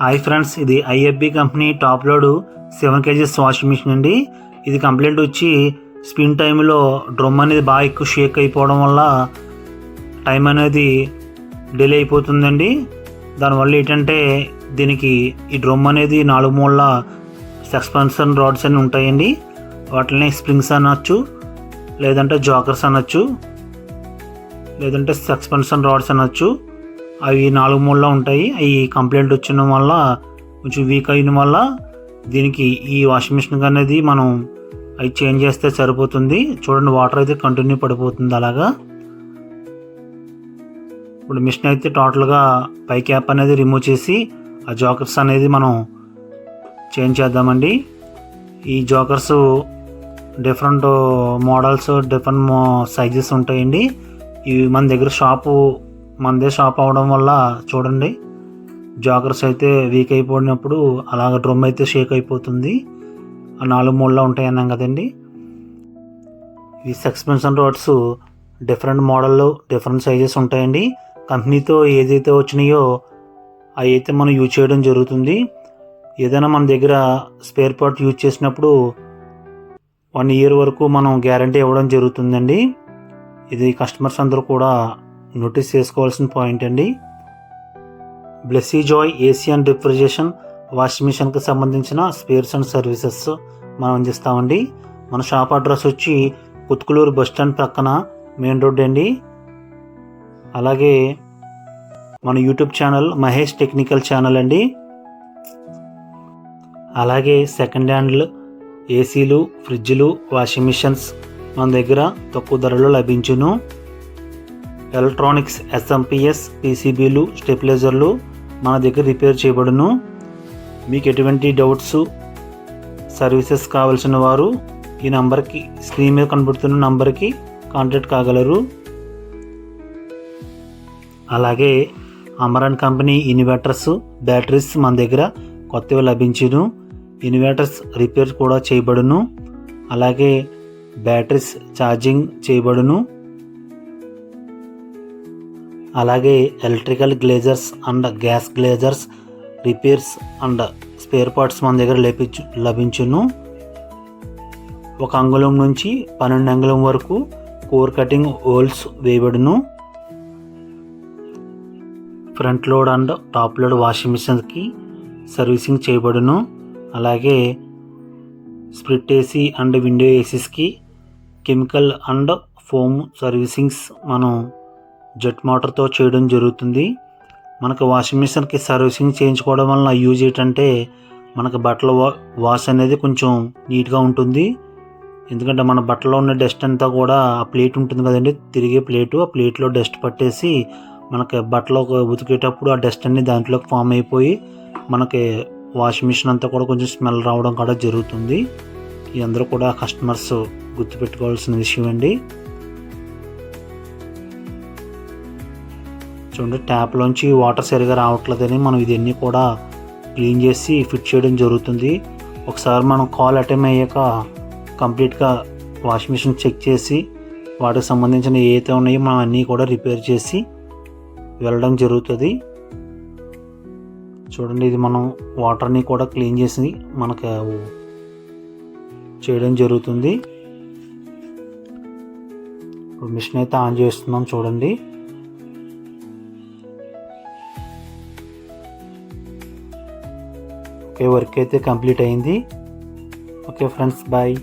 Hi friends, ఇది IFB company top load 7 kgs washing machine అండి. ఇది కంప్లైంట్ వచ్చి స్పిన్ టైంలో డ్రమ్ అనేది బాగా ఎక్కువ షేక్ అయిపోవడం వల్ల టైం అనేది డిలే అయిపోతుందండి. దానివల్ల ఏంటంటే దీనికి ఈ డ్రమ్ అనేది 4 మూల సస్పెన్షన్ రాడ్స్ అని ఉంటాయండి. వాటిని స్ప్రింగ్స్ అనొచ్చు, లేదంటే జోకర్స్ అనొచ్చు, లేదంటే సస్పెన్షన్ రాడ్స్ అనొచ్చు. అవి 4 మూలలో ఉంటాయి. అవి కంప్లైంట్ వచ్చిన వల్ల కొంచెం వీక్ అయిన వల్ల దీనికి ఈ వాషింగ్ మిషన్ అనేది మనం అవి చేంజ్ చేస్తే సరిపోతుంది. చూడండి, వాటర్ అయితే కంటిన్యూ పడిపోతుంది అలాగా. ఇప్పుడు మిషన్ అయితే టోటల్గా పై క్యాప్ అనేది రిమూవ్ చేసి ఆ జోకర్స్ అనేది మనం చేంజ్ చేద్దామండి. ఈ jokers different models, different sizes ఉంటాయండి. ఇవి మన దగ్గర మనదే షాప్ అవడం వల్ల చూడండి, జోకర్స్ అయితే వీక్ అయిపోయినప్పుడు అలాగ డ్రమ్ అయితే షేక్ అయిపోతుంది. ఆ 4 మూలలో ఉంటాయి అన్నాం కదండి. ఈ సస్పెన్షన్ రాడ్స్ డిఫరెంట్ మోడల్లో డిఫరెంట్ సైజెస్ ఉంటాయండి. కంపెనీతో ఏదైతే వచ్చినాయో అవి అయితే మనం యూజ్ చేయడం జరుగుతుంది. ఏదైనా మన దగ్గర స్పేర్ పార్ట్ యూజ్ చేసినప్పుడు 1 year వరకు మనం గ్యారంటీ ఇవ్వడం జరుగుతుందండి. ఇది కస్టమర్స్ అందరూ కూడా నోటీస్ చేసుకోవాల్సిన పాయింట్ అండి. Blessy Joy AC and refrigeration washing మిషన్కి సంబంధించిన స్పేర్స్ అండ్ సర్వీసెస్ మనం అందిస్తామండి. మన షాప్ అడ్రస్ వచ్చి కుత్కులూరు బస్ స్టాండ్ ప్రక్కన మెయిన్ రోడ్ అండి. అలాగే మన YouTube channel Mahesh technical channel అండి. అలాగే సెకండ్ హ్యాండ్ ఏసీలు, ఫ్రిడ్జ్లు, వాషింగ్ మిషన్స్ మన దగ్గర తక్కువ ధరలో లభించును. ఎలక్ట్రానిక్స్, ఎస్ఎంపిఎస్, పీసీబీలు, స్టెబిలైజర్లు మన దగ్గర రిపేర్ చేయబడును. మీకు ఎటువంటి డౌట్స్, సర్వీసెస్ కావాల్సిన వారు ఈ నంబర్కి, స్క్రీన్ మీద కనబడుతున్న నంబర్కి కాంటాక్ట్ కాగలరు. అలాగే అమరాన్ కంపెనీ ఇన్వర్టర్స్, బ్యాటరీస్ మన దగ్గర కొత్తవి లభించును. ఇన్వర్టర్స్ రిపేర్ కూడా చేయబడును. అలాగే బ్యాటరీస్ ఛార్జింగ్ చేయబడును. అలాగే electrical geysers and gas geysers repairs and spare parts మన దగ్గర లభించును. 1 అంగుళం నుంచి 12 అంగుళం వరకు కోర్ కటింగ్ హోల్స్ వేయబడును. Front load and top load washing మిషన్కి సర్వీసింగ్ చేయబడును. అలాగే స్ప్లిట్ ఏసీ అండ్ విండో ఏసీస్కి కెమికల్ అండ్ ఫోమ్ సర్వీసింగ్స్ మనం జెట్ మోటార్తో చేయడం జరుగుతుంది. మనకు వాషింగ్ మిషన్కి సర్వీసింగ్ చేయించుకోవడం వలన యూజ్ ఏంటంటే మనకు బట్టల వాష్ అనేది కొంచెం నీట్గా ఉంటుంది. ఎందుకంటే మన బట్టలో ఉన్న డస్ట్ అంతా కూడా ఆ ప్లేట్ ఉంటుంది కదండి, తిరిగే ప్లేటు, ఆ ప్లేట్లో డస్ట్ పట్టేసి మనకి బట్టలో ఉతికేటప్పుడు ఆ డస్ట్ అన్ని దాంట్లోకి ఫామ్ అయిపోయి మనకి వాషింగ్ మిషన్ అంతా కూడా కొంచెం స్మెల్ రావడం కూడా జరుగుతుంది. ఇది అందరూ కూడా కస్టమర్స్ గుర్తుపెట్టుకోవాల్సిన విషయం అండి. చూడండి, ట్యాప్లోంచి వాటర్ సరిగా రావట్లేదని మనం ఇదన్నీ కూడా క్లీన్ చేసి ఫిట్ చేయడం జరుగుతుంది. ఒకసారి మనం కాల్ అటెండ్ అయ్యాక కంప్లీట్గా వాషింగ్ మిషన్ చెక్ చేసి వాటికి సంబంధించిన ఏవైతే ఉన్నాయో మనం అన్నీ కూడా రిపేర్ చేసి వెళ్ళడం జరుగుతుంది. చూడండి, ఇది మనం వాటర్ని కూడా క్లీన్ చేసి మనకు చేయడం జరుగుతుంది. ఇప్పుడు మిషన్ అయితే ఆన్ చేస్తున్నాం చూడండి. ఓకే, వర్క్ అయితే కంప్లీట్ అయింది. Okay friends, bye.